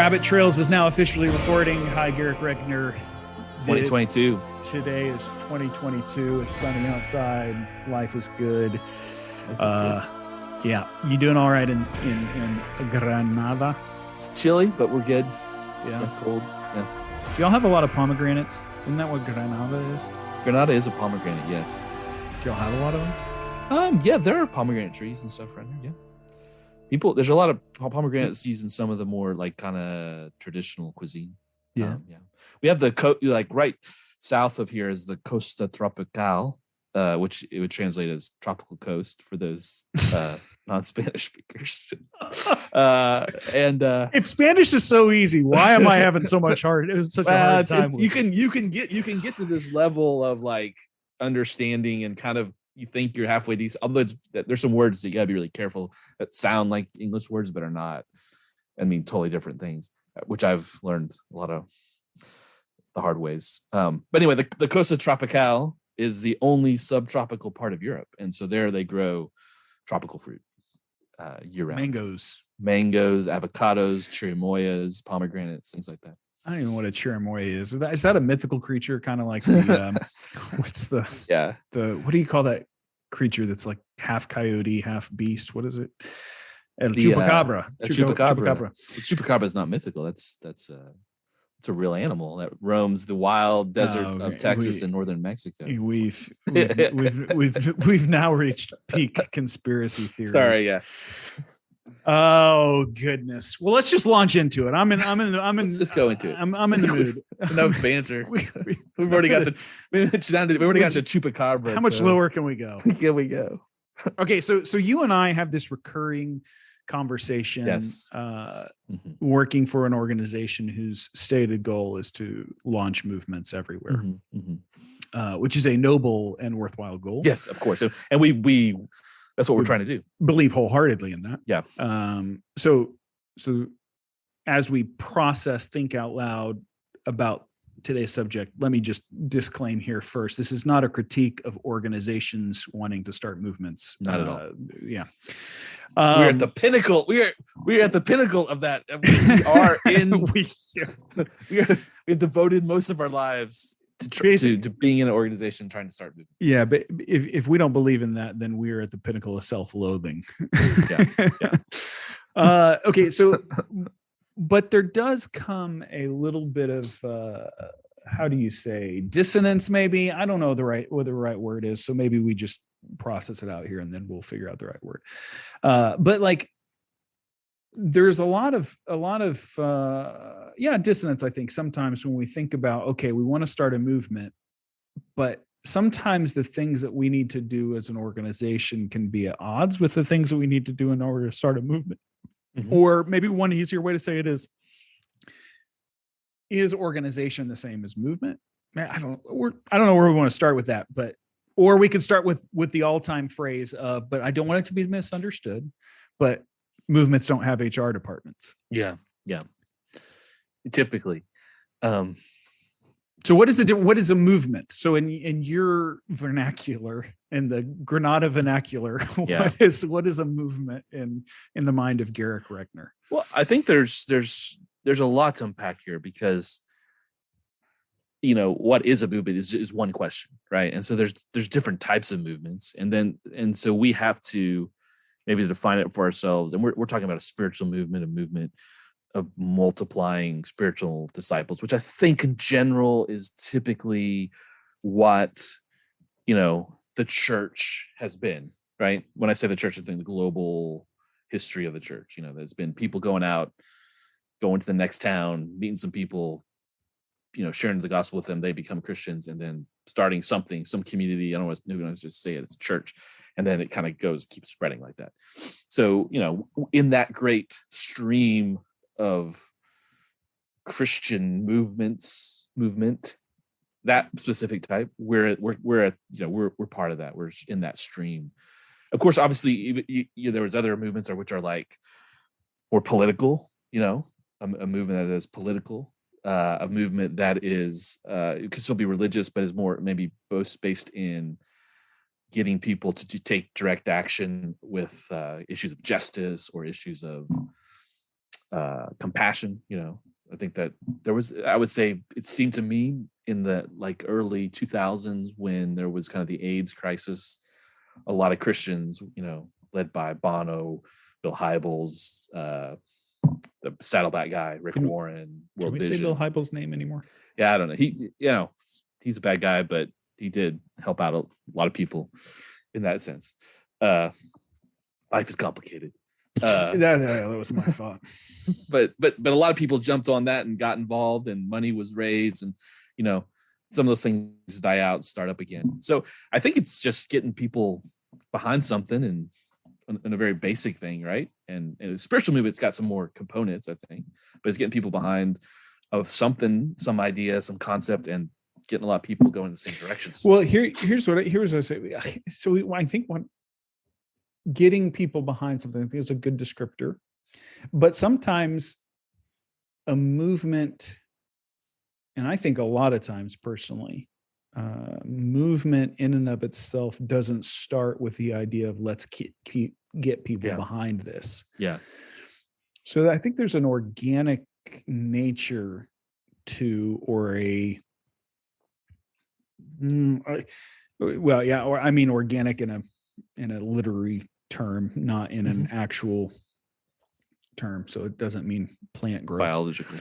Rabbit Trails is now officially recording. Hi, Garrick Reckner. 2022. Today is 2022. It's sunny outside. Life is good. Yeah. You doing all right in Granada? It's chilly, but we're good. Yeah. It's not cold. Yeah. Do y'all have a lot of pomegranates? Isn't that what Granada is? Granada is a pomegranate, yes. Do y'all have a lot of them? Yeah, there are pomegranate trees and stuff right there. Yeah. There's a lot of pomegranates used in some of the more like kind of traditional cuisine. Yeah. Yeah. We have the right south of here is the Costa Tropical, which it would translate as tropical coast for those non-Spanish speakers. If Spanish is so easy, why am I having so much hard? It was such a hard time. You can get to this level of like understanding and kind of you think you're halfway decent. Although there's some words that you gotta be really careful that sound like English words but are not. I mean, totally different things, which I've learned a lot of the hard ways. But anyway, the Costa Tropical is the only subtropical part of Europe, and so there they grow tropical fruit year round. Mangoes, avocados, chirimoyas, pomegranates, things like that. I don't even know what a chirimoya is. Is that a mythical creature, kind of like the what do you call that creature that's like half coyote, half beast? What is it? Chupacabra. Chupacabra. The chupacabra is not mythical. It's a real animal that roams the wild deserts of Texas and northern Mexico. We've now reached peak conspiracy theory. Sorry, yeah. Oh goodness. Well, let's just launch into it. Let's just go into it. I'm in the mood. No banter. We've already got the chupacabra. How much lower can we go? Here we go. Okay, so you and I have this recurring conversation. Yes. Working for an organization whose stated goal is to launch movements everywhere, which is a noble and worthwhile goal. Yes, of course. And we that's what we're trying to do. Believe wholeheartedly in that. Yeah. So as we think out loud about today's subject, let me just disclaim here first. This is not a critique of organizations wanting to start movements. Not at all. Yeah. We're at the pinnacle. We're at the pinnacle of that. We are in. we have devoted most of our lives to being in an organization trying to start moving. Yeah, but if we don't believe in that, then we're at the pinnacle of self-loathing. Yeah. Okay, so, but there does come a little bit of how do you say, dissonance? Maybe, I don't know what the right word is. So maybe we just process it out here and then we'll figure out the right word. But like, there's a lot of dissonance, I think, sometimes when we think about, okay, we want to start a movement, but sometimes the things that we need to do as an organization can be at odds with the things that we need to do in order to start a movement. Or maybe one easier way to say it is organization the same as movement? I don't know where we want to start with that, or we could start with the all-time phrase, but I don't want it to be misunderstood, but movements don't have HR departments. Yeah. Typically. So what is a movement? So in your vernacular, in the Granada vernacular, what is a movement in the mind of Garrick Reckner? Well, I think there's a lot to unpack here because what is a movement is one question, right? And so there's different types of movements, and so we have to maybe define it for ourselves. And we're talking about a spiritual movement, a movement of multiplying spiritual disciples, which I think in general is typically what, the church has been, right? When I say the church, I think the global history of the church, there's been people going to the next town, meeting some people, sharing the gospel with them, they become Christians, and then starting some community. I don't want to just say it, it's a church. And then it kind of keeps spreading like that. So, in that great stream of Christian movement, that specific type, we're part of that. We're in that stream. Of course, obviously, there was other movements which are like more political, a movement that is political, a movement that is, it could still be religious, but is more maybe both based in getting people to take direct action with issues of justice or issues of compassion. I think that there was, I would say, it seemed to me in the like early 2000s when there was kind of the AIDS crisis, a lot of Christians, led by Bono, Bill Hybels, the Saddleback guy, Rick Warren, World Vision. Say Bill Hybels' name anymore? Yeah, I don't know. He's a bad guy, but he did help out a lot of people in that sense. Life is complicated. That was my thought. But a lot of people jumped on that and got involved, and money was raised, and some of those things die out, start up again. So I think it's just getting people behind something and a very basic thing, right? And spiritual movement's got some more components, I think, but it's getting people behind of something, some idea, some concept, and getting a lot of people going in the same directions. Well, here's what I say. So I think getting people behind something, I think, is a good descriptor, but sometimes a movement, and I think a lot of times personally, movement in and of itself doesn't start with the idea of let's get people behind this. Yeah. So I think there's an organic nature to, or organic in a literary term, not in an actual term. So it doesn't mean plant growth.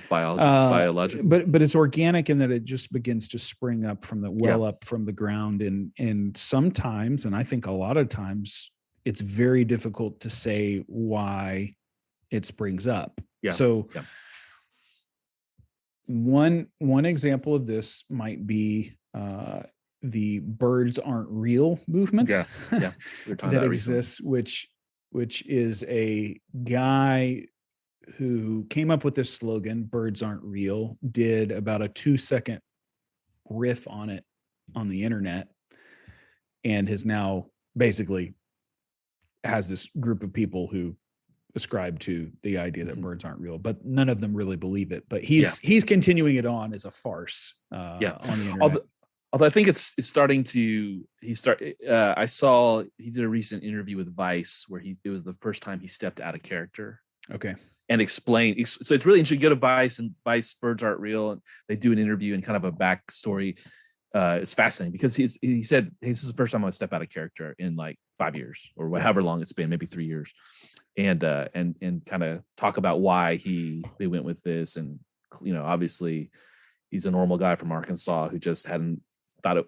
Biological. But it's organic in that it just begins to spring up from up from the ground. And sometimes, and I think a lot of times, it's very difficult to say why it springs up. Yeah. So one example of this might be the birds aren't real movement. Yeah. We were talking that about exists, which is a guy who came up with this slogan, birds aren't real, did about a 2-second riff on it on the internet, and has now basically has this group of people who ascribe to the idea that birds aren't real, but none of them really believe it. But he's continuing it on as a farce on the internet. Although I think it's starting to, I saw he did a recent interview with Vice where it was the first time he stepped out of character. Okay. And explained. So it's really interesting. Go to Vice, and Vice birds aren't real. And they do an interview and kind of a backstory. It's fascinating because he said, hey, this is the first time I'm going to step out of character in like 5 years or however long it's been, maybe 3 years. And kind of talk about why they went with this. And, obviously he's a normal guy from Arkansas who just hadn't thought of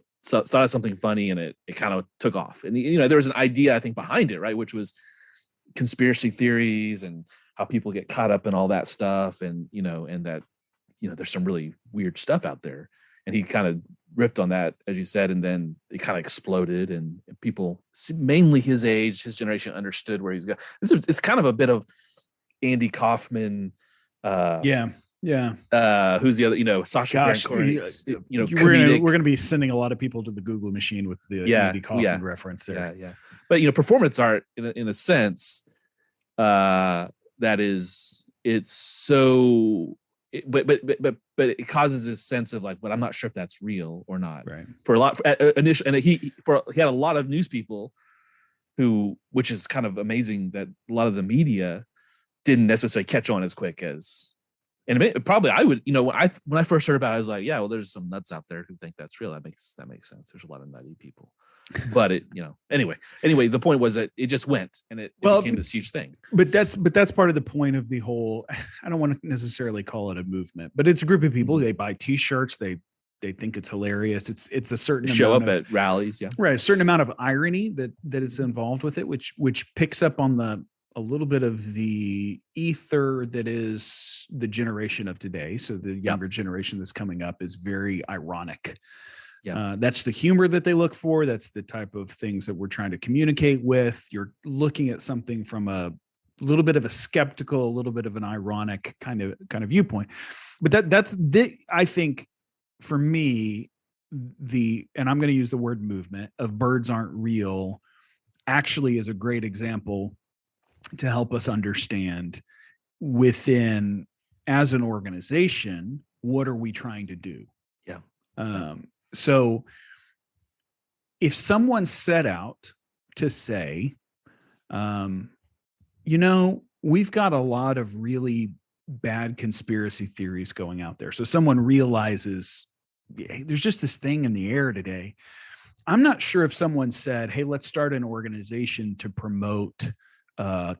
something funny, and it kind of took off. And there was an idea, I think, behind it, right, which was conspiracy theories and how people get caught up in all that stuff, and and that there's some really weird stuff out there. And he kind of riffed on that, as you said, and then it kind of exploded, and people, mainly his age, his generation, understood where he's going. It's kind of a bit of Andy Kaufman. Who's the other? Sasha Baron Cohen. We're going to be sending a lot of people to the Google machine with the Andy Kaufman reference there. Yeah. But performance art, in a sense, that is, it's so. But it causes this sense of like, but I'm not sure if that's real or not. Right. For a lot initial, and he had a lot of news people which is kind of amazing that a lot of the media didn't necessarily catch on as quick as. And probably I would, when I first heard about it, I was like, yeah, well, there's some nuts out there who think that's real. That makes sense. There's a lot of nutty people, but anyway, the point was that it just went, and it became this huge thing. But that's part of the point of the whole, I don't want to necessarily call it a movement, but it's a group of people. They buy t-shirts. They think it's hilarious. It's a certain show up at rallies. Yeah. Right. A certain amount of irony that it's involved with it, which picks up on a little bit of the ether that is the generation of today. So the younger generation that's coming up is very ironic. Yeah. That's the humor that they look for. That's the type of things that we're trying to communicate with. You're looking at something from a little bit of a skeptical, a little bit of an ironic kind of viewpoint. But that's I think for me, and I'm going to use the word movement of birds aren't real actually is a great example to help us understand within, as an organization, what are we trying to do? Yeah. So if someone set out to say, we've got a lot of really bad conspiracy theories going out there. So someone realizes, hey, there's just this thing in the air today. I'm not sure if someone said, hey, let's start an organization to promote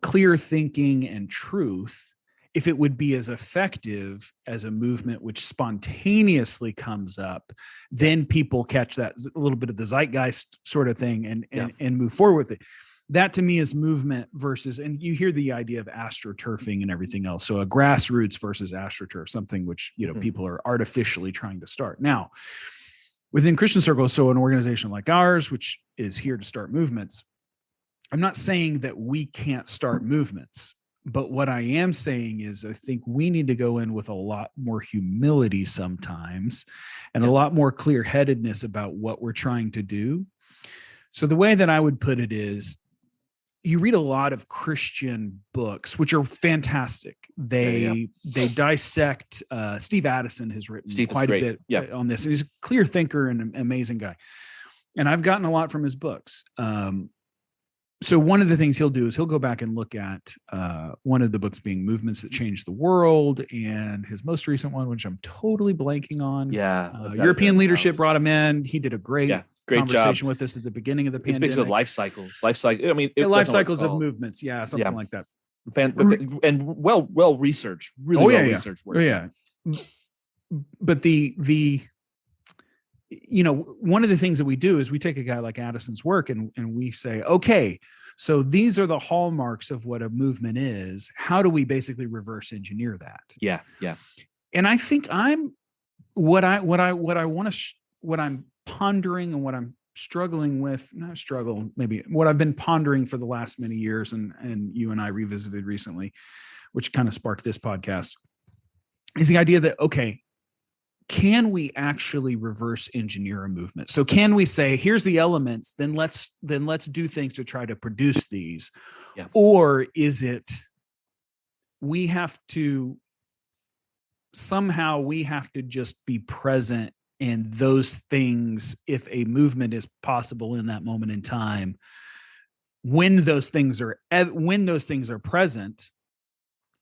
clear thinking and truth, if it would be as effective as a movement which spontaneously comes up, then people catch that a little bit of the zeitgeist sort of thing and move forward with it. That to me is movement versus, and you hear the idea of astroturfing and everything else. So a grassroots versus astroturf, something which, people are artificially trying to start. Now, within Christian circles, so an organization like ours, which is here to start movements, I'm not saying that we can't start movements, but what I am saying is I think we need to go in with a lot more humility sometimes and a lot more clear-headedness about what we're trying to do. So the way that I would put it is, you read a lot of Christian books, which are fantastic. They dissect. Steve Addison has written quite a bit on this. He's a clear thinker and an amazing guy. And I've gotten a lot from his books. So one of the things he'll do is he'll go back and look at one of the books being Movements That Changed the World, and his most recent one, which I'm totally blanking on. European leadership brought him in. He did a great conversation with us at the beginning of the pandemic. It's basically life cycle. I mean, life cycles of movements. Yeah, something like that. And well researched. Really well researched work. But the one of the things that we do is we take a guy like Addison's work and we say, okay, so these are the hallmarks of what a movement is. How do we basically reverse engineer that? Yeah. And I think what I'm pondering and what I'm struggling with, what I've been pondering for the last many years, and you and I revisited recently, which kind of sparked this podcast, is the idea that, okay, can we actually reverse engineer a movement? So can we say, here's the elements, then let's do things to try to produce these? Yeah. Or is it we have to just be present in those things if a movement is possible in that moment in time, when those things are present,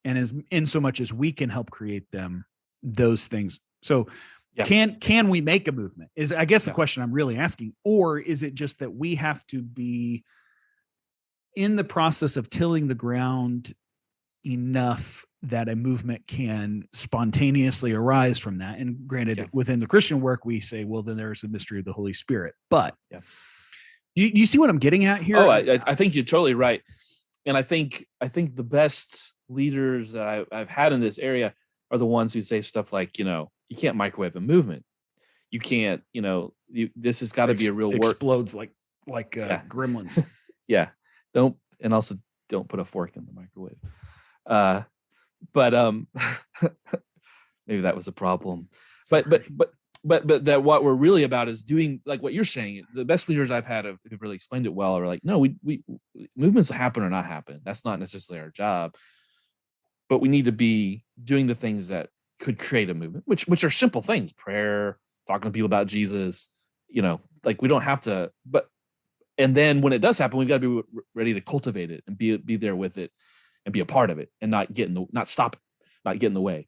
and as in so much as we can help create them, those things. So can we make a movement is, I guess, the question I'm really asking, or is it just that we have to be in the process of tilling the ground enough that a movement can spontaneously arise from that? And granted, within the Christian work, we say, well, then there's the mystery of the Holy Spirit. But you see what I'm getting at here? Oh, I think you're totally right. And I think the best leaders that I've had in this area are the ones who say stuff like, you can't microwave a movement. You can't, this has got to be a real work. Explodes like gremlins. Don't put a fork in the microwave. But maybe that was a problem. But that what we're really about is doing like what you're saying. The best leaders I've had have really explained it well. Are like, no, we movements happen or not happen. That's not necessarily our job. But we need to be doing the things that could create a movement, which are simple things: prayer, talking to people about Jesus. Like we don't have to. And then when it does happen, we've got to be ready to cultivate it and be there with it and be a part of it and not get in the way,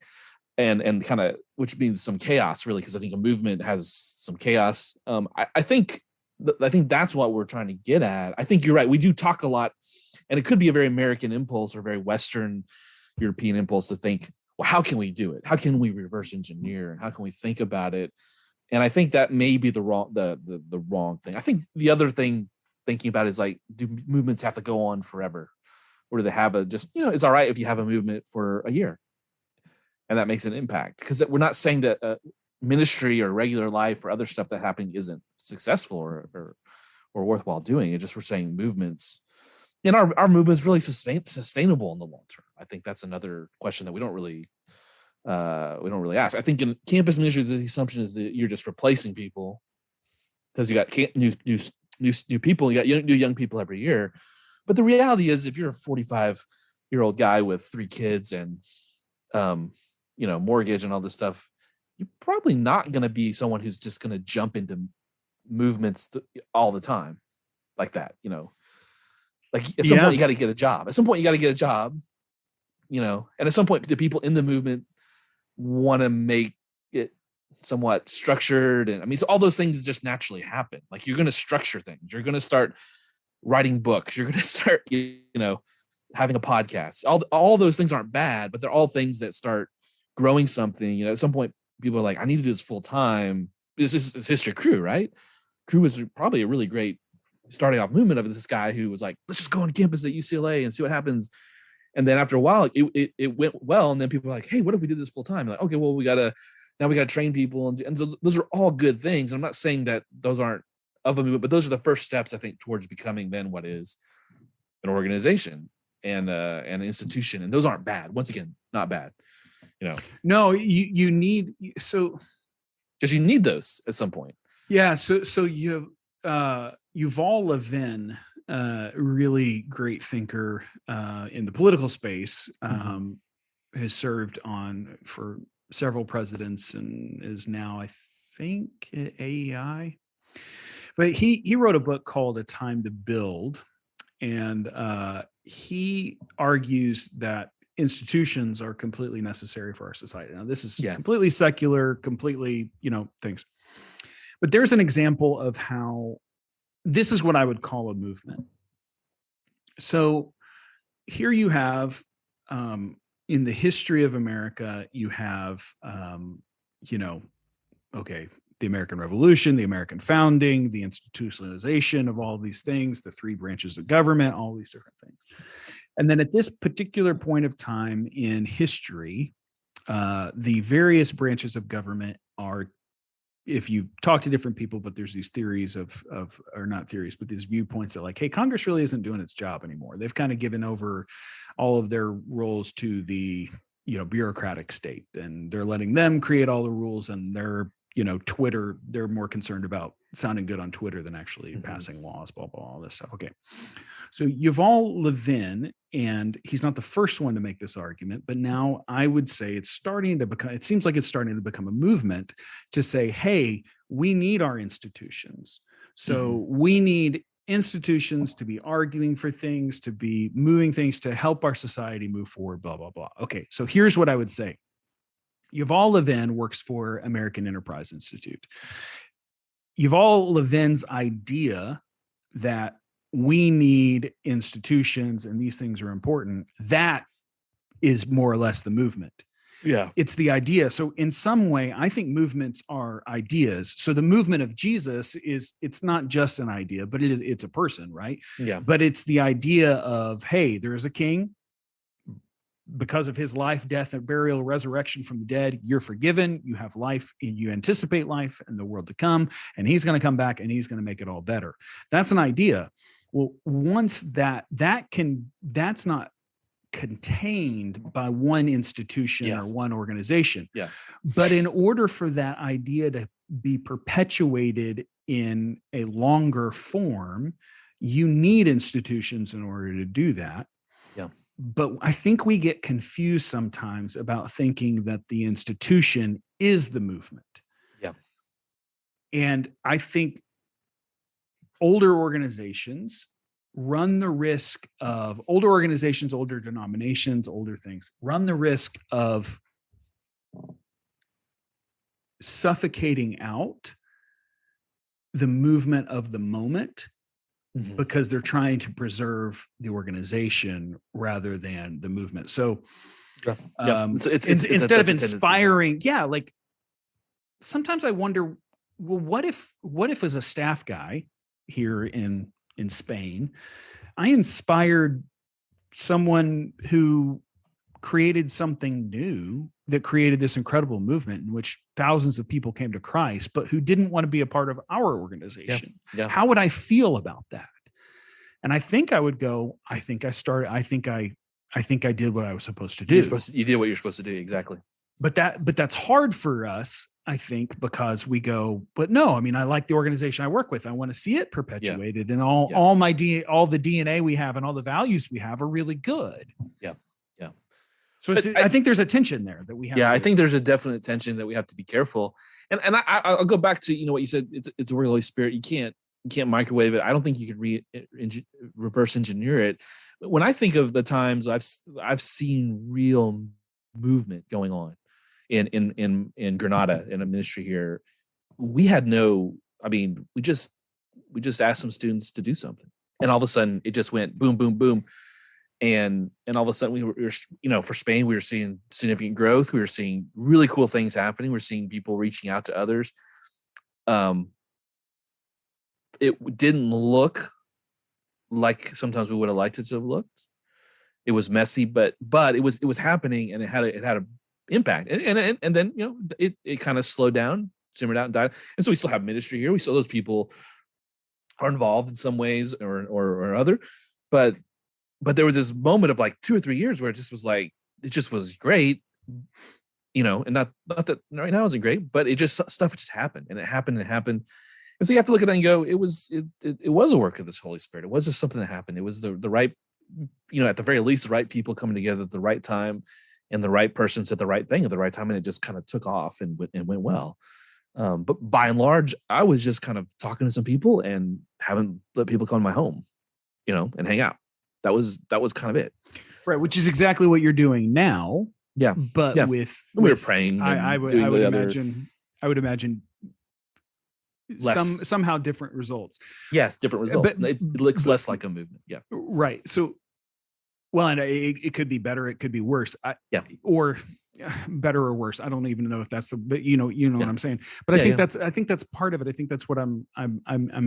and kind of, which means some chaos, really, because I think a movement has some chaos. I think that's what we're trying to get at. I think you're right. We do talk a lot, and it could be a very American impulse or very Western European impulse to think, well, how can we do it? How can we reverse engineer? And how can we think about it? And I think that may be the wrong thing. I think the other thing thinking about is like, do movements have to go on forever? Or do they have it's all right if you have a movement for a year and that makes an impact? Because we're not saying that ministry or regular life or other stuff that happening isn't successful or worthwhile doing. It's just, we're saying movements, and our movements really sustainable in the long term. I think that's another question that we don't really ask. I think in campus ministry, the assumption is that you're just replacing people because you got new people, you got new young people every year. But the reality is, if you're a 45-year-old guy with 3 kids and mortgage and all this stuff, you're probably not going to be someone who's just going to jump into movements all the time like that. Like at some point you got to get a job. and at some point the people in the movement want to make it somewhat structured. And I mean, so all those things just naturally happen. Like you're going to structure things. You're going to start writing books. You're going to start, having a podcast. All those things aren't bad, but they're all things that start growing something. At some point people are like, I need to do this full time. This is history. Crew, right? Crew was probably a really great starting off movement of this guy who was like, let's just go on campus at UCLA and see what happens. And then after a while, it went well. And then people were like, hey, what if we did this full time? Like, okay, well, we got to train people. And so those are all good things. I'm not saying that those aren't of a movement, but those are the first steps, I think, towards becoming then what is an organization and an institution. And those aren't bad. Once again, not bad. No, you need, so. Because you need those at some point. Yeah. So you Yuval Levin, really great thinker in the political space, has served on for several presidents and is now, I think, at AEI. But he wrote a book called A Time to Build, and he argues that institutions are completely necessary for our society. Now, this is completely secular, completely, things. But there's an example of how this is what I would call a movement. So here you have, in the history of America, you have, the American Revolution, the American founding, the institutionalization of all these things, the three branches of government, all these different things. And then at this particular point of time in history, the various branches of government are, if you talk to different people, but there's these theories or not theories, but these viewpoints that like, hey, Congress really isn't doing its job anymore. They've kind of given over all of their roles to the, bureaucratic state, and they're letting them create all the rules, and they're, Twitter, they're more concerned about sounding good on Twitter than actually passing laws, blah, blah, all this stuff. Okay. So Yuval Levin, and he's not the first one to make this argument, but now I would say it seems like it's starting to become a movement to say, hey, we need our institutions. So we need institutions to be arguing for things, to be moving things, to help our society move forward, blah, blah, blah. Okay. So here's what I would say. Yuval Levin works for American Enterprise Institute. Yuval Levin's idea that we need institutions and these things are important, that is more or less the movement. Yeah. It's the idea. So in some way, I think movements are ideas. So the movement of Jesus it's not just an idea, but it's a person, right? Yeah. But it's the idea of, hey, there is a king. Because of his life, death, and burial, resurrection from the dead, you're forgiven. You have life, and you anticipate life in the world to come, and he's going to come back and he's going to make it all better. That's an idea. Well, once that's not contained by one institution or one organization. Yeah. But in order for that idea to be perpetuated in a longer form, you need institutions in order to do that. Yeah. But I think we get confused sometimes about thinking that the institution is the movement. Yeah. And I think older organizations, older denominations, older things, run the risk of suffocating out the movement of the moment because they're trying to preserve the organization rather than the movement. So, it's instead of inspiring, like sometimes I wonder, well, what if as a staff guy here in Spain, I inspired someone who created something new that created this incredible movement in which thousands of people came to Christ, but who didn't want to be a part of our organization. Yeah. How would I feel about that? And I think I would go, I think I did what I was supposed to do. You did what you're supposed to do. Exactly. But that's hard for us, I think, because we go, but no, I mean, I like the organization I work with. I want to see it perpetuated, and all the DNA we have and all the values we have are really good. Yeah. So I think there's a tension there that we have. Yeah, I think there's a definite tension that we have to be careful. And I'll go back to what you said. It's a Holy Spirit. You can't microwave it. I don't think you can reverse engineer it. when I think of the times I've seen real movement going on in Granada in a ministry here, we had no, I mean, we just asked some students to do something, and all of a sudden it just went boom, boom, boom. And all of a sudden we were, for Spain, we were seeing significant growth. We were seeing really cool things happening. We're seeing people reaching out to others. It didn't look like sometimes we would have liked it to have looked. It was messy, but it was happening, and it had an impact. And then it kind of slowed down, simmered out, and died. And so we still have ministry here. We still, those people are involved in some ways or other, but there was this moment of like 2 or 3 years where it just was like, it just was great, and not that right now isn't great, but it just, stuff just happened, and it happened. And so you have to look at that and go, it was a work of this Holy Spirit. It was just something that happened. It was the right, at the very least, the right people coming together at the right time, and the right person said the right thing at the right time, and it just kind of took off and went well. But by and large, I was just kind of talking to some people and haven't let people come to my home, and hang out. That was kind of it. Right. Which is exactly what you're doing now. Yeah. But yeah. we were praying. I would imagine somehow different results. Yes. Different results. But, it looks less like a movement. Yeah. Right. So, well, and it could be better. It could be worse. Or better or worse. I don't even know if that's but what I'm saying. But I think that's part of it. I think that's what I'm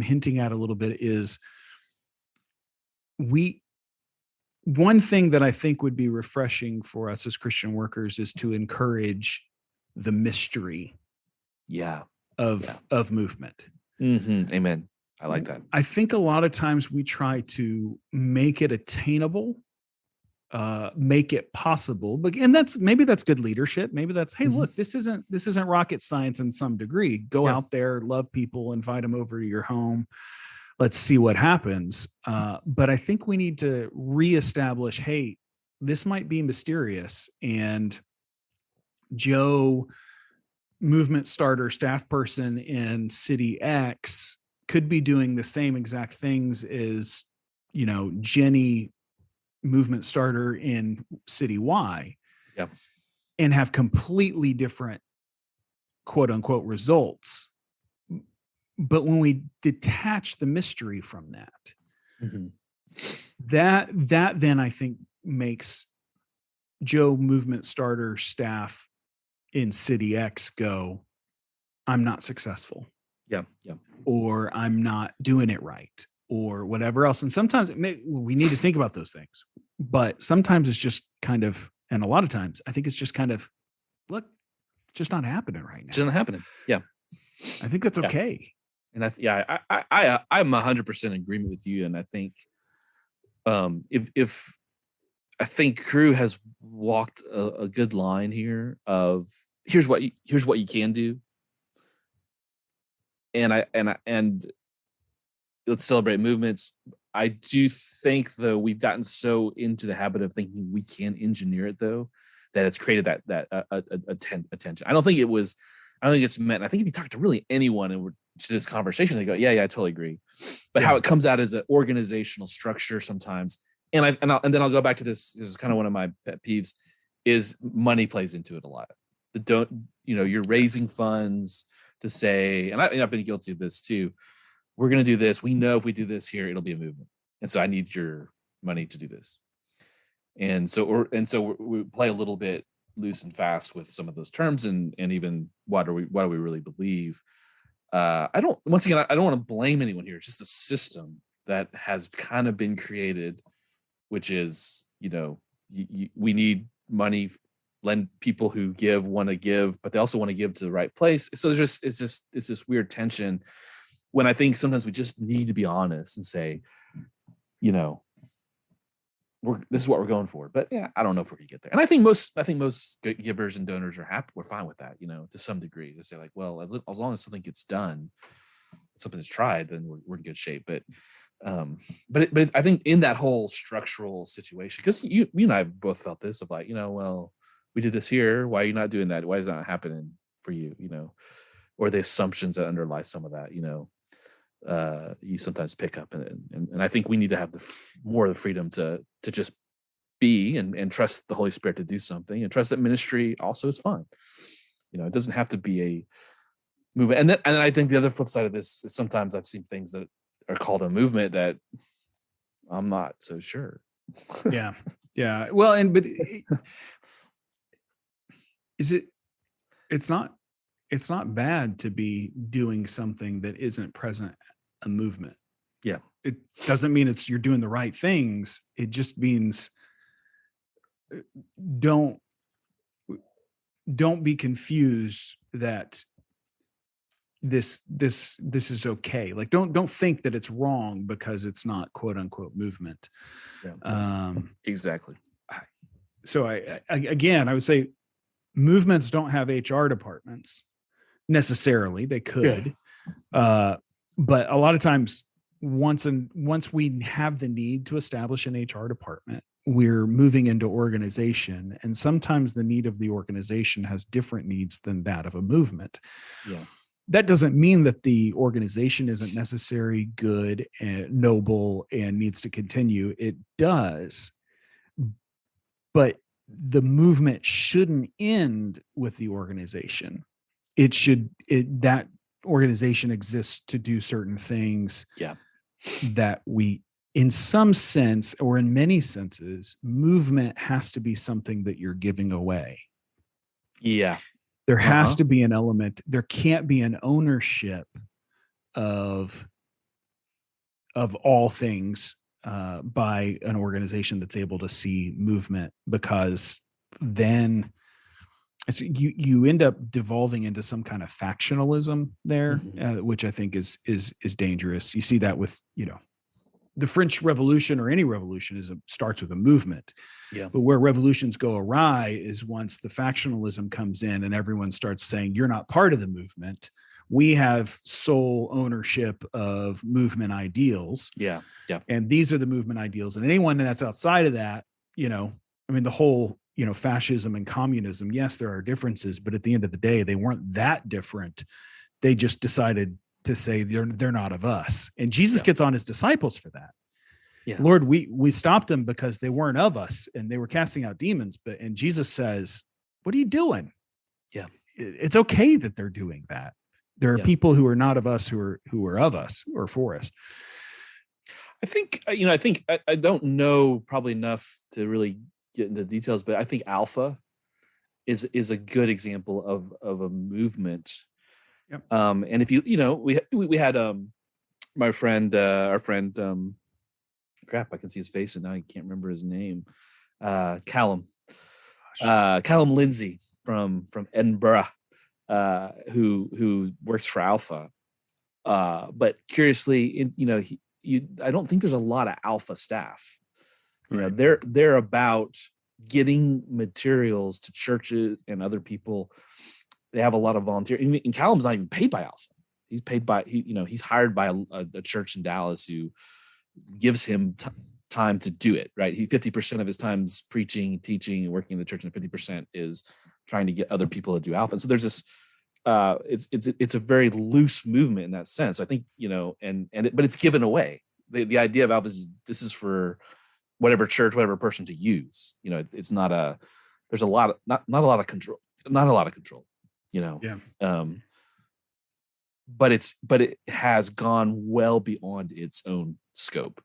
hinting at a little bit is one thing that I think would be refreshing for us as Christian workers is to encourage the mystery of movement. Mm-hmm. Amen. I like that. I think a lot of times we try to make it attainable, make it possible, and that's good leadership. Maybe that's, hey, look, this isn't rocket science in some degree. Go out there, love people, invite them over to your home. Let's see what happens. But I think we need to reestablish, hey, this might be mysterious. And Joe, movement starter, staff person in City X, could be doing the same exact things as, Jenny, movement starter in City Y. Yep. And have completely different, quote unquote, results. But when we detach the mystery from that, that then I think makes Joe, movement starter, staff in City X go, I'm not successful. Yeah. Or I'm not doing it right, or whatever else. And sometimes we need to think about those things, but sometimes it's just kind of, and a lot of times I think it's just kind of, look, it's just not happening right now. It's not happening. Yeah. I think that's okay. And I'm 100% in agreement with you. And I think, if I think Crew has walked a good line here of here's what you can do. And let's celebrate movements. I do think though, we've gotten so into the habit of thinking we can engineer it though, that it's created that attention. I don't think it's meant. I think if you talk to really anyone and we're to this conversation, they go, yeah, I totally agree. But how it comes out as an organizational structure sometimes. And then I'll go back to this. This is kind of one of my pet peeves is money plays into it a lot. You're raising funds to say, and I've been guilty of this too. We're going to do this. We know if we do this here, it'll be a movement. And so I need your money to do this. And so we play a little bit loose and fast with some of those terms and even what do we really believe? I don't want to blame anyone here. It's just the system that has kind of been created, which is, we need money, lend people who want to give, but they also want to give to the right place. So it's this weird tension when I think sometimes we just need to be honest and say, this is what we're going for. But yeah, I don't know if we're gonna get there. And I think most givers and donors are happy. We're fine with that, to some degree. To say like, well, as long as something gets done, something is tried, then we're in good shape. But I think in that whole structural situation, because you and I both felt this of like, well, we did this here. Why are you not doing that? Why is that not happening for you? Or the assumptions that underlie some of that, you sometimes pick up. And I think we need to have more of the freedom to just be and trust the Holy Spirit to do something, and trust that ministry also is fun. It doesn't have to be a movement. And then I think the other flip side of this is sometimes I've seen things that are called a movement that I'm not so sure. Yeah. Well, it's not bad to be doing something that isn't present a movement. Yeah. It doesn't mean you're doing the right things. It just means don't be confused that this is okay. Like don't think that it's wrong because it's not quote unquote movement. Yeah. Exactly. So I would say movements don't have HR departments necessarily. They could, but a lot of times once we have the need to establish an HR department, we're moving into organization, and sometimes the need of the organization has different needs than that of a movement. Yeah. That doesn't mean that the organization isn't necessary, good, and noble, and needs to continue. It does, but the movement shouldn't end with the organization. That organization exists to do certain things. Yeah. That we, in some sense, or in many senses, movement has to be something that you're giving away. Yeah. There has to be an element. There can't be an ownership of all things by an organization that's able to see movement, because then you end up devolving into some kind of factionalism there, which I think is dangerous. You see that with the French Revolution, or any revolution starts with a movement. Yeah. But where revolutions go awry is once the factionalism comes in and everyone starts saying, you're not part of the movement. We have sole ownership of movement ideals. Yeah. Yeah. And these are the movement ideals. And anyone that's outside of that, the whole, fascism and communism, yes, there are differences, but at the end of the day, they weren't that different. They just decided to say they're not of us. And Jesus gets on his disciples for that. Yeah. Lord, we stopped them because they weren't of us and they were casting out demons. And Jesus says, what are you doing? Yeah. It's okay that they're doing that. There are people who are not of us, who are of us, or for us. I think I don't know probably enough to really get into details, but I think Alpha is a good example of a movement. Yep. And if we had our friend, crap, I can see his face and now I can't remember his name. Callum Lindsay from Edinburgh, who works for Alpha. But curiously, I don't think there's a lot of Alpha staff. They're about getting materials to churches and other people. They have a lot of volunteer. And Callum's not even paid by Alpha. He's paid by he's hired by a church in Dallas who gives him time to do it. Right, 50% of his time's preaching, teaching, and working in the church, and 50% is trying to get other people to do Alpha. And so there's this. It's a very loose movement in that sense. I think but it's given away. The idea of Alpha is this is for whatever church, whatever person to use. It's not a. There's a lot of not a lot of control. Not a lot of control. Yeah. But it has gone well beyond its own scope,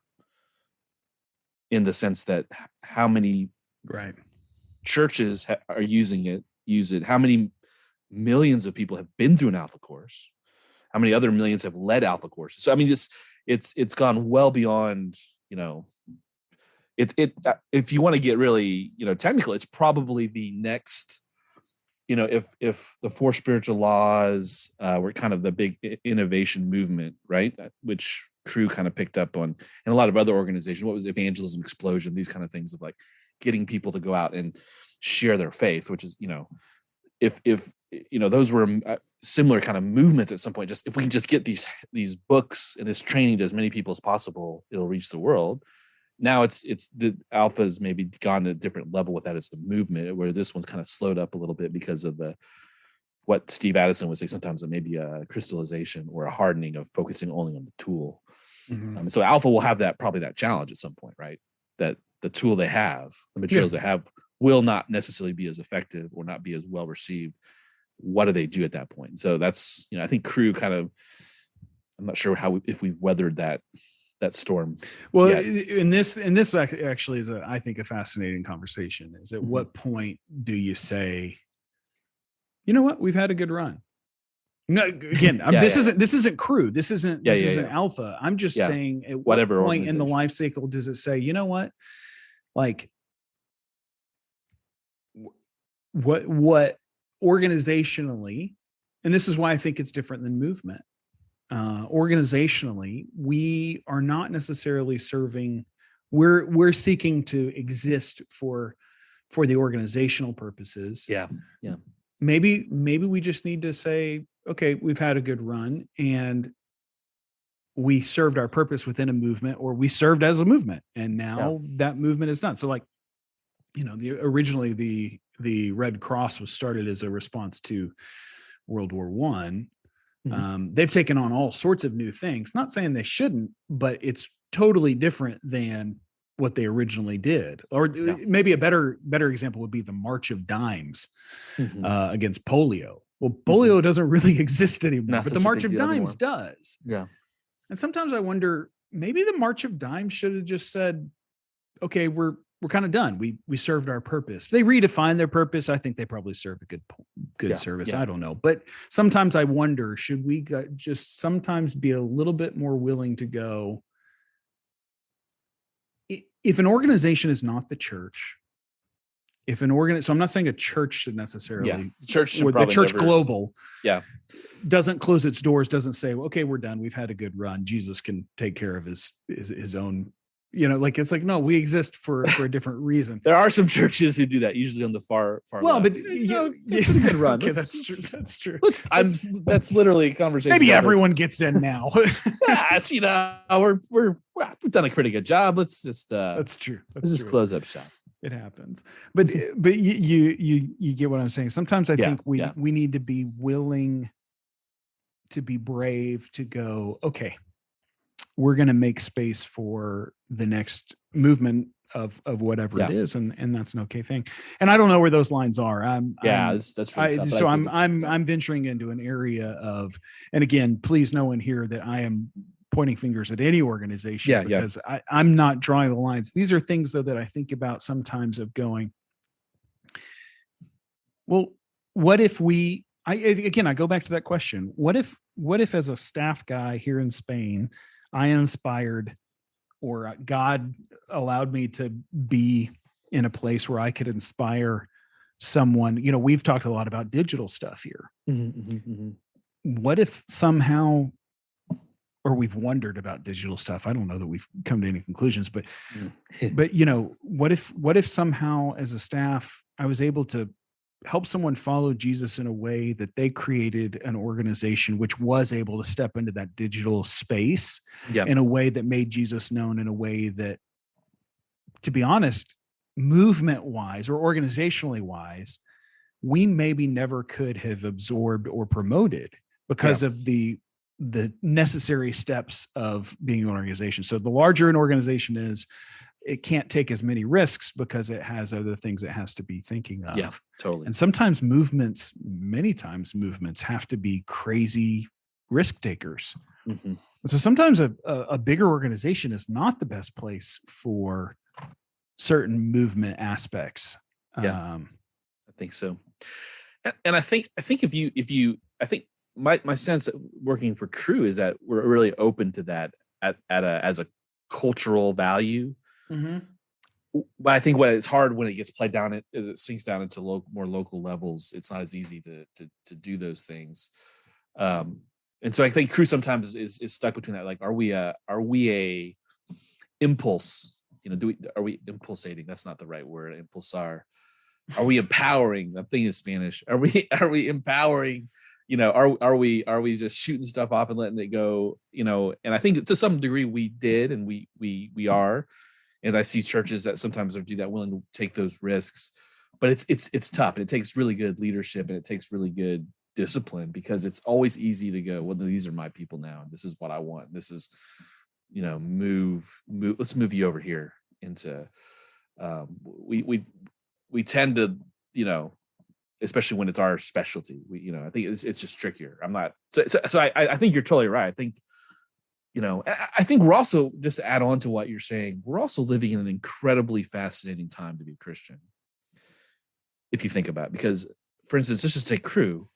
in the sense that how many churches are use it, how many millions of people have been through an Alpha course, how many other millions have led Alpha courses. So it's gone well beyond, if you want to get really, technical, it's probably the next, if the four spiritual laws were kind of the big innovation movement, right? Which Cru kind of picked up on, and a lot of other organizations. What was Evangelism Explosion? These kind of things of like getting people to go out and share their faith, which is, if those were similar kind of movements at some point. Just if we can just get these books and this training to as many people as possible, it'll reach the world. Now it's the Alpha's maybe gone to a different level with that as a movement, where this one's kind of slowed up a little bit because of what Steve Addison would say sometimes, it may be a crystallization or a hardening of focusing only on the tool. So alpha will have probably that challenge at some point, right? That the tool they have, the materials they have, will not necessarily be as effective or not be as well received. What do they do at that point? So that's, I think Cru kind of, I'm not sure if we've weathered that storm. Well, yet. in this actually is I think a fascinating conversation. Is at what point do you say, you know what, we've had a good run? No, again, this isn't Cru. This isn't alpha. I'm just saying at what point in the life cycle does it say, you know what, like what organizationally, and this is why I think it's different than movement. Organizationally, we are not necessarily serving. We're seeking to exist for the organizational purposes. Yeah. Maybe we just need to say, okay, we've had a good run and we served our purpose within a movement, or we served as a movement, and now that movement is done. So, like, originally the Red Cross was started as a response to World War I. They've taken on all sorts of new things. Not saying they shouldn't, but it's totally different than what they originally did. Or maybe a better example would be the March of Dimes against polio. Well, polio doesn't really exist anymore, but the March of Dimes does. Yeah. And sometimes I wonder, maybe the March of Dimes should have just said, okay, we're kind of done. We served our purpose. They redefined their purpose. I think they probably served a good service. I don't know. But sometimes I wonder, should we just sometimes be a little bit more willing to go, if an organization is not the church, so I'm not saying a church should necessarily, the church global doesn't close its doors, doesn't say, okay, we're done. We've had a good run. Jesus can take care of his own, it's like, no, we exist for a different reason. There are some churches who do that, usually on the far well, left. But it's a good run. Okay, that's true. That's literally a conversation. Maybe everyone gets in now. We've done a pretty good job. Let's just that's true. Let's just close up shop. It happens, but you get what I'm saying. Sometimes I think we need to be willing to be brave to go, okay, we're going to make space for the next movement of whatever it is, and that's an okay thing. And I don't know where those lines are. That's really tough, so I'm venturing into an area of, and again, please no one here that I am pointing fingers at any organization, because I'm not drawing the lines. These are things though that I think about sometimes, of going, well, what if I go back to that question. What if as a staff guy here in Spain, I inspired, or God allowed me to be in a place where I could inspire someone? We've talked a lot about digital stuff here. What if somehow, or we've wondered about digital stuff. I don't know that we've come to any conclusions, but what if somehow as a staff, I was able to help someone follow Jesus in a way that they created an organization which was able to step into that digital space in a way that made Jesus known, in a way that, to be honest, movement wise or organizationally wise, we maybe never could have absorbed or promoted because of the necessary steps of being an organization. So the larger an organization is, it can't take as many risks because it has other things it has to be thinking of. Yeah, totally. And many times movements have to be crazy risk takers. So sometimes a bigger organization is not the best place for certain movement aspects. I think so. And I think my sense of working for Cru is that we're really open to that as a cultural value. But I think what is hard when it gets played down, is it sinks down into more local levels. It's not as easy to do those things. And so I think Cru sometimes is stuck between that. Like, are we a impulse? Are we impulsating? That's not the right word. Impulsar. Are we empowering? I'm thinking in Spanish. Are we empowering? Are we just shooting stuff off and letting it go? And I think to some degree we did, and we are. And I see churches that sometimes do that, willing to take those risks, but it's tough, and it takes really good leadership, and it takes really good discipline, because it's always easy to go, well, these are my people now. This is what I want. This is, move. Let's move you over here into. We tend to, especially when it's our specialty. I think it's just trickier. I'm not. So I think you're totally right. I think. I think we're also, just to add on to what you're saying, we're also living in an incredibly fascinating time to be a Christian. If you think about it, because, for instance, let's just take Crew.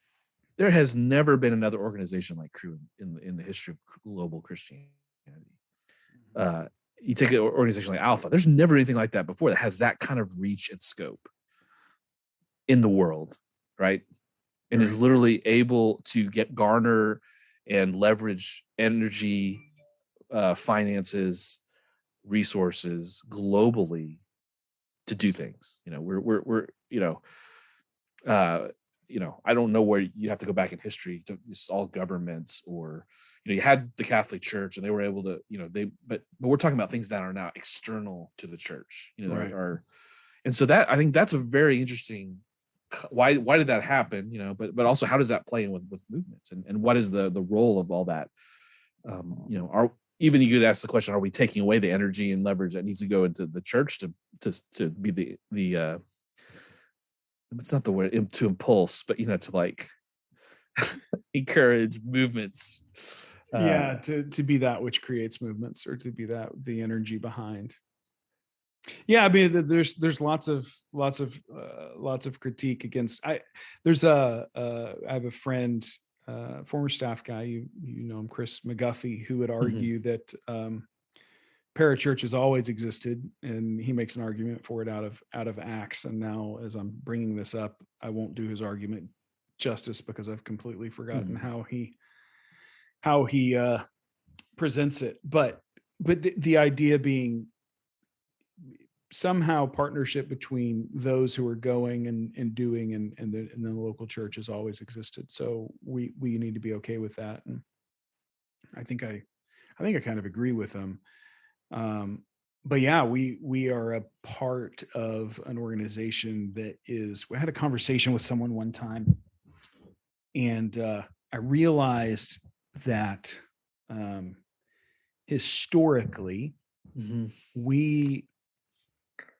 There has never been another organization like Crew in the history of global Christianity. You take an organization like Alpha. There's never anything like that before that has that kind of reach and scope in the world, right? And is literally able to garner and leverage energy, finances, resources globally to do things. We're I don't know where you have to go back in history to just all governments, or you had the Catholic Church and they were able to, but we're talking about things that are now external to the church, and so that, I think that's a very interesting. Why did that happen? But also, how does that play in with movements, and what is the role of all that? Even you could ask the question: are we taking away the energy and leverage that needs to go into the church to be the it's not the word to impulse, but to like encourage movements. To be that which creates movements, or to be that the energy behind. Yeah, I mean, there's lots of critique against. I have a friend, former staff guy, you know him, Chris McGuffey, who would argue that parachurch has always existed, and he makes an argument for it out of Acts. And now, as I'm bringing this up, I won't do his argument justice because I've completely forgotten how he presents it. But the idea being, somehow partnership between those who are going and doing and the local church has always existed. So we need to be okay with that. And I think I kind of agree with them. But yeah, we are a part of an organization that we had a conversation with someone one time, and I realized that historically we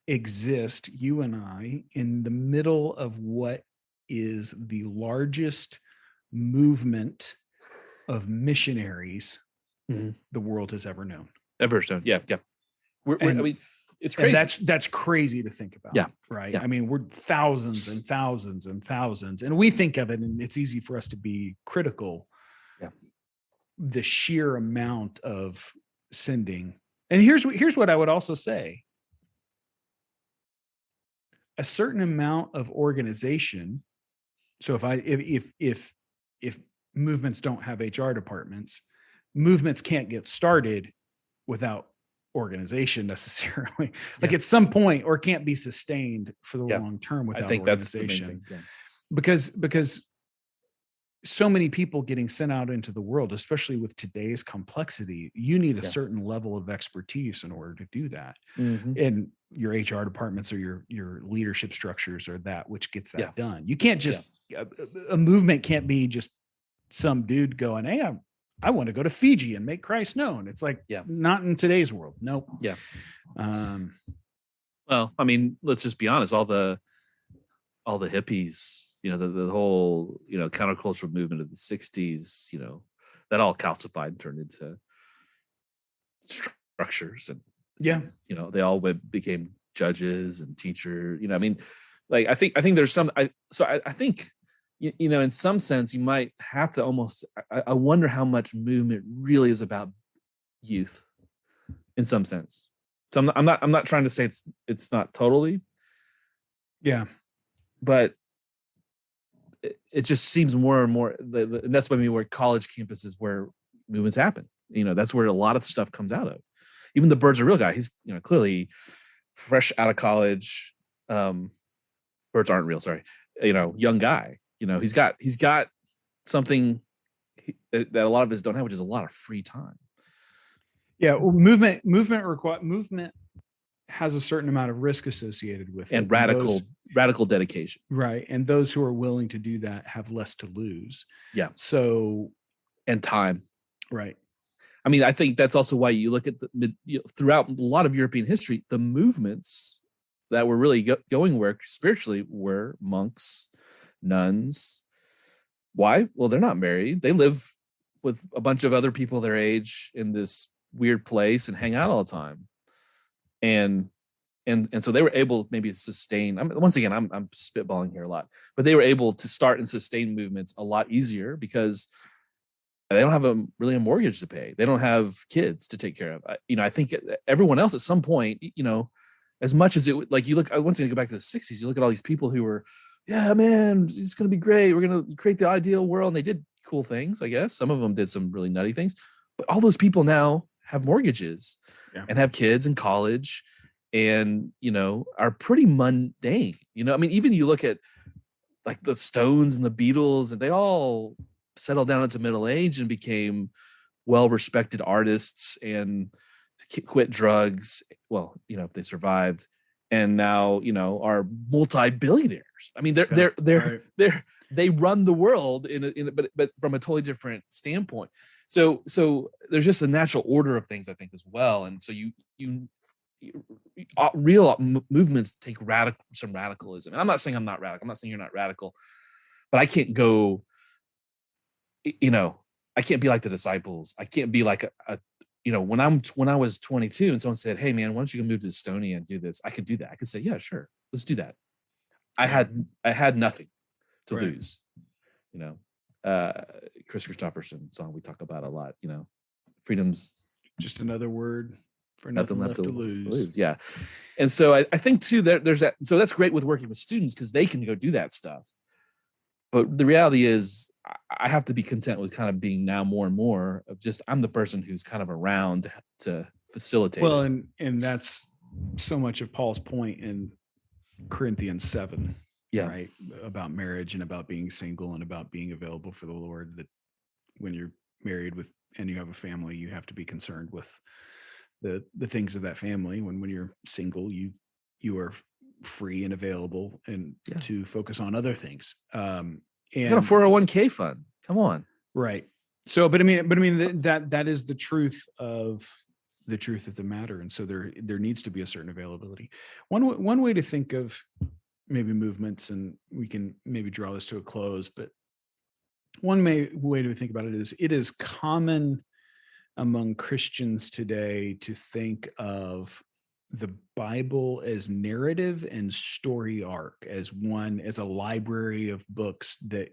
exist, you and I, in the middle of what is the largest movement of missionaries the world has ever known. Yeah. I mean, it's crazy. And that's crazy to think about. Yeah. Right. Yeah. I mean, we're thousands and thousands and thousands, and we think of it, and it's easy for us to be critical. Yeah. The sheer amount of sending. And here's what I would also say. A certain amount of organization. So if movements don't have HR departments, movements can't get started without organization necessarily. Like at some point, or can't be sustained for the long term without organization. That's the main thing. Because so many people getting sent out into the world, especially with today's complexity, you need a certain level of expertise in order to do that. And your HR departments or your leadership structures are that which gets that done. You can't just, a movement can't be just some dude going, hey, I want to go to Fiji and make Christ known. It's like, not in today's world. Nope. Yeah. Well, I mean, let's just be honest. All the hippies, the whole, countercultural movement of the 60s, that all calcified and turned into structures. And, they all became judges and teachers, I mean, like, I think there's some, I think, in some sense you might have to almost, I wonder how much movement really is about youth in some sense. So I'm not trying to say it's not totally. Yeah. But it just seems more and more, and that's what I mean, where college campuses where movements happen. That's where a lot of stuff comes out of. Even the Birds Are Real guy, he's clearly fresh out of college. Birds Aren't Real, sorry. Young guy. He's got something that a lot of us don't have, which is a lot of free time. Yeah, well, movement has a certain amount of risk associated with and it. radical dedication. Right. And those who are willing to do that have less to lose. Yeah. So, and time. Right. I mean, I think that's also why you look at throughout a lot of European history, the movements that were really going where spiritually were monks, nuns. Why? Well, they're not married. They live with a bunch of other people their age in this weird place and hang out all the time. And so they were able maybe to sustain. Once again, I'm spitballing here a lot, but they were able to start and sustain movements a lot easier because they don't have really a mortgage to pay. They don't have kids to take care of. I think everyone else at some point, as much as it, like you look, once again, go back to the 60s, you look at all these people who were, yeah, man, it's going to be great. We're going to create the ideal world. And they did cool things, I guess. Some of them did some really nutty things, but all those people now have mortgages and have kids in college and, are pretty mundane. Even you look at like the Stones and the Beatles, and they all settled down into middle age and became well-respected artists and quit drugs. Well, if they survived, and now, are multi-billionaires. I mean, they run the world but from a totally different standpoint. So there's just a natural order of things, I think, as well. And so real movements take some radicalism. And I'm not saying I'm not radical. I'm not saying you're not radical, but I can't go, I can't be like the disciples. I can't be like when I was 22 and someone said, hey man, why don't you go move to Estonia and do this? I could do that. I could say, yeah, sure. Let's do that. I had nothing to lose, Chris Christopherson song we talk about a lot, freedom's just another word for nothing left to lose. Yeah. And so I think too, there's that. So that's great with working with students because they can go do that stuff. But the reality is I have to be content with kind of being now more and more of just, I'm the person who's kind of around to facilitate. Well, and that's so much of Paul's point in Corinthians 7, right? About marriage and about being single and about being available for the Lord, that when you're married with, and you have a family, you have to be concerned with the things of that family. When you're single, you are free and available and to focus on other things. And you got a 401k fund. Come on. Right. So, but I mean that is the truth of the matter. And so there needs to be a certain availability. One way to think of maybe movements, and we can maybe draw this to a close, but one way to think about it is common among Christians today to think of the Bible as narrative and story arc, as a library of books that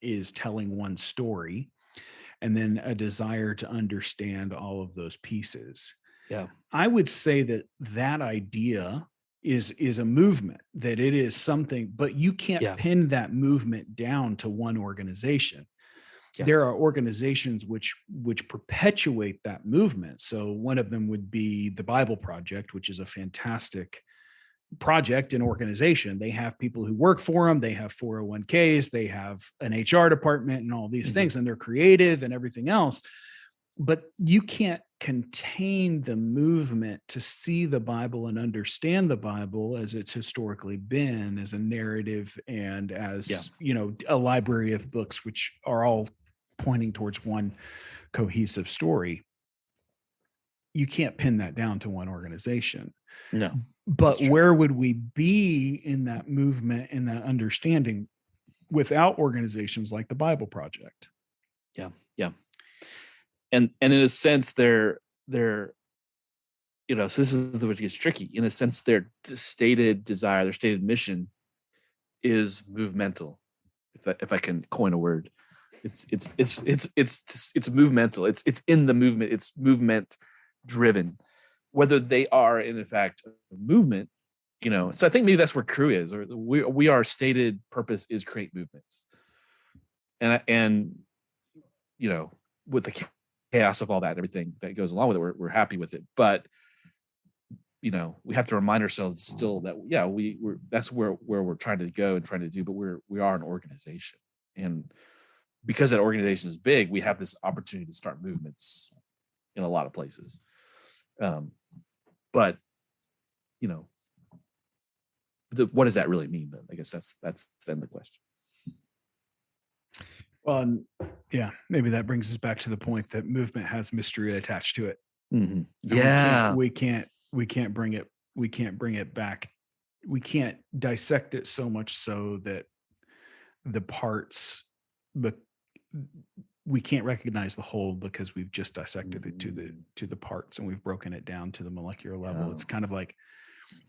is telling one story, and then a desire to understand all of those pieces. Yeah. I would say that idea is a movement, that it is something, but you can't pin that movement down to one organization. Yeah. There are organizations which perpetuate that movement. So one of them would be the Bible Project, which is a fantastic project and organization. They have people who work for them. They have 401ks. They have an HR department and all these things, and they're creative and everything else. But you can't contain the movement to see the Bible and understand the Bible as it's historically been, as a narrative and as, a library of books, which are all pointing towards one cohesive story. You can't pin that down to one organization. No. But where would we be in that movement and that understanding without organizations like the Bible Project? Yeah. Yeah. And in a sense, they're so this is what gets tricky. In a sense, their stated desire, their stated mission is movemental. If I can coin a word, it's movemental. It's in the movement. It's movement driven. Whether they are in fact a movement, So I think maybe that's where Crew is, or we our stated purpose is create movements, and with the chaos of all that, everything that goes along with it, we're happy with it. But we have to remind ourselves still that we're that's where we're trying to go and trying to do. But we are an organization, and because that organization is big, we have this opportunity to start movements in a lot of places. But what does that really mean? Then I guess that's then the question. Well, yeah, maybe that brings us back to the point that movement has mystery attached to it. Mm-hmm. Yeah, we can't bring it back. We can't dissect it so much so that the parts, but we can't recognize the whole because we've just dissected it to the parts, and we've broken it down to the molecular level. It's kind of like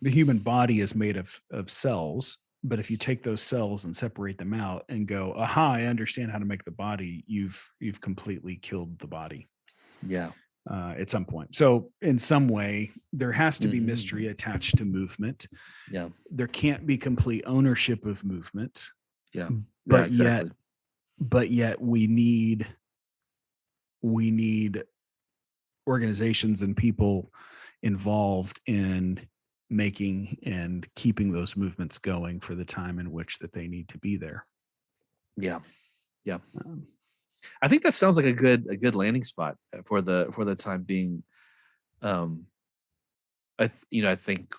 the human body is made of cells, but if you take those cells and separate them out and go, aha, I understand how to make the body, you've completely killed the body. Yeah. At some point. So in some way, there has to be mystery attached to movement. Yeah. There can't be complete ownership of movement. Yeah. But yet we need organizations and people involved in making and keeping those movements going for the time in which that they need to be there. Yeah. Yeah. I think that sounds like a good landing spot for the time being. I think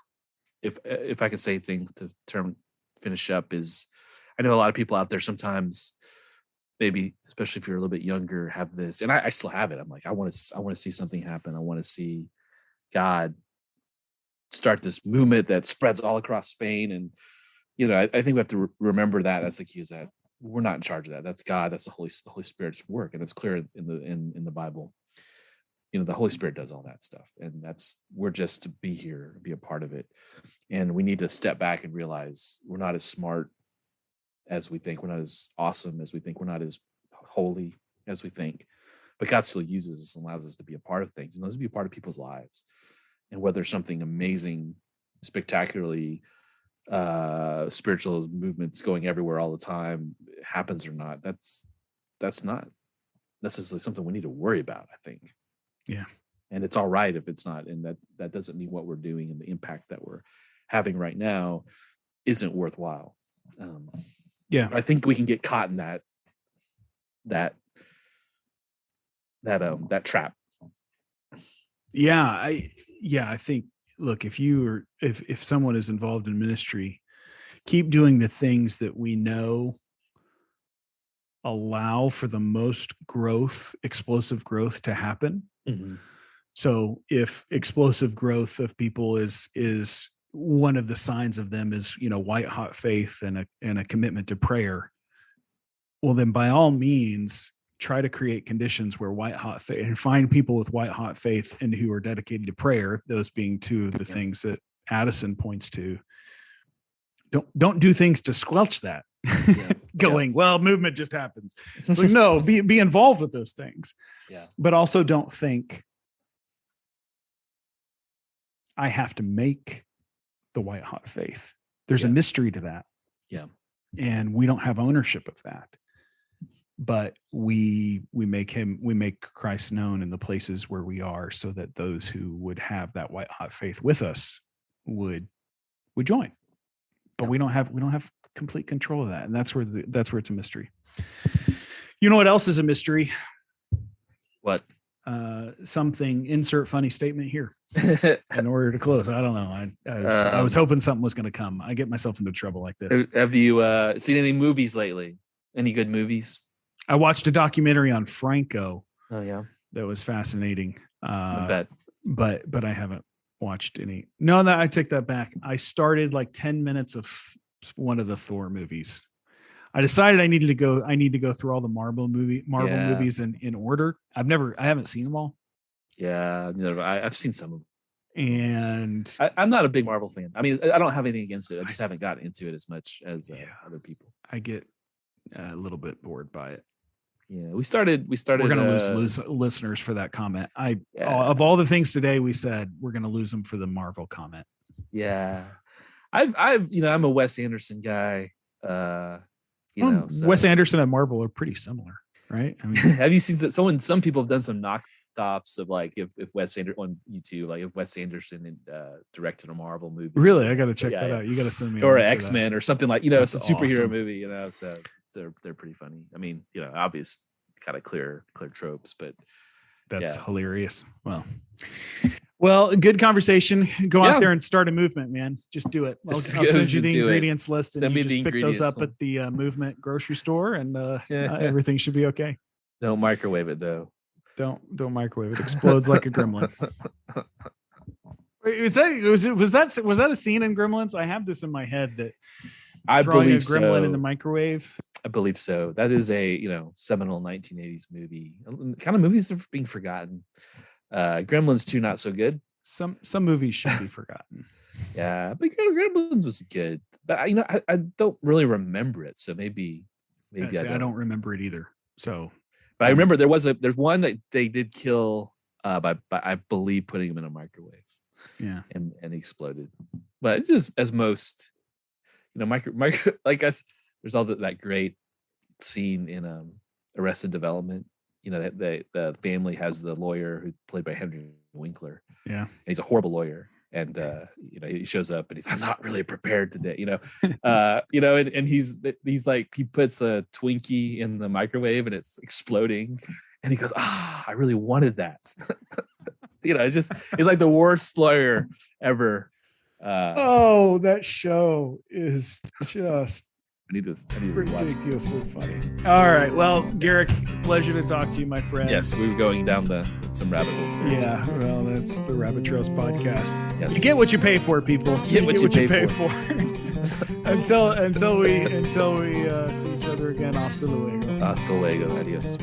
if I could say anything to finish up is, I know a lot of people out there sometimes, maybe especially if you're a little bit younger, have this, and I still have it. I'm like, I want to see something happen. I want to see God start this movement that spreads all across Spain, and I think we have to remember that that's the key, is that we're not in charge of that. That's God. That's the Holy Spirit's work, and it's clear in the Bible. The Holy Spirit does all that stuff, and we're just to be here, be a part of it. And we need to step back and realize we're not as smart as we think. We're not as awesome as we think. We're not as holy as we think. But God still uses us and allows us to be a part of things, and those to be a part of people's lives. And whether something amazing, spectacularly spiritual movements going everywhere all the time happens or not, that's not necessarily something we need to worry about, I think. Yeah. And it's all right if it's not, and that doesn't mean what we're doing and the impact that we're having right now isn't worthwhile. I think we can get caught in that trap. I think, look, if someone is involved in ministry, keep doing the things that we know allow for the most explosive growth to happen. Mm-hmm. So if explosive growth of people is one of the signs of them is, white hot faith and a commitment to prayer, well, then by all means, try to create conditions where white hot faith, and find people with white hot faith and who are dedicated to prayer, those being two of the things that Addison points to. Don't do things to squelch that. Well, movement just happens. So no, be involved with those things. Yeah. But also don't think I have to make the white hot faith. There's a mystery to that. Yeah. And we don't have ownership of that. But we make Christ known in the places where we are, so that those who would have that white hot faith with us would join. But we don't have complete control of that, and that's where it's a mystery. You know what else is a mystery? What? Something. Insert funny statement here in order to close. I don't know. I was hoping something was going to come. I get myself into trouble like this. Have you seen any movies lately? Any good movies? I watched a documentary on Franco. Oh yeah, that was fascinating. I bet. But I haven't watched any. No, I take that back. I started like 10 minutes of one of the Thor movies. I decided I need to go through all the Marvel movies in order. I haven't seen them all. Yeah, I've seen some of them. And I'm not a big Marvel fan. I mean, I don't have anything against it. I just haven't gotten into it as much as other people. I get a little bit bored by it. Yeah, we started. We're gonna lose listeners for that comment. Of all the things today we said, we're gonna lose them for the Marvel comment. Yeah, I'm a Wes Anderson guy. Wes Anderson and Marvel are pretty similar, right? I mean, have you seen that? Some people have done some knockoffs of like if Wes Anderson on YouTube, like if Wes Anderson directed a Marvel movie. Really, I got to check that out. You got to send me or X-Men or something like That's it's a superhero awesome. movie. So they're pretty funny. I mean, obvious kind of clear tropes, but that's hilarious. Well, Well, good conversation. Go Yeah. out there and start a movement, man. Just do it. I'll Just send you do the it. ingredients list, and Send you me just the pick those up ingredients. at the movement grocery store, and Yeah. everything should be okay. Don't microwave it though. Don't microwave it. Explodes like a gremlin. Wait, was that a scene in Gremlins? I have this in my head that I throwing a believe gremlin so. in the microwave. I believe so. That is a seminal 1980s movie. Kind of movies are being forgotten. Gremlins 2 not so good. Some movies should be forgotten. Yeah, but Gremlins was good. But I don't really remember it. So maybe I don't remember it either. So, but I remember there's one that they did kill by I believe putting him in a microwave. Yeah, and he exploded. But just as most, micro like us, there's all that great scene in Arrested Development. That the family has the lawyer who played by Henry Winkler. Yeah, and he's a horrible lawyer. And he shows up and I'm not really prepared today. And he's like, he puts a Twinkie in the microwave and it's exploding, and he goes, I really wanted that. It's like the worst lawyer ever. That show is just I need to watch it. ridiculously funny. All right, well, Garrick, pleasure to talk to you, my friend. Yes, we were going down some rabbit holes here. Yeah, well, that's the Rabbit Trails podcast. Yes. You get what you pay for, people. Get what you pay for. until we see each other again. Hasta luego. Hasta luego. Adios.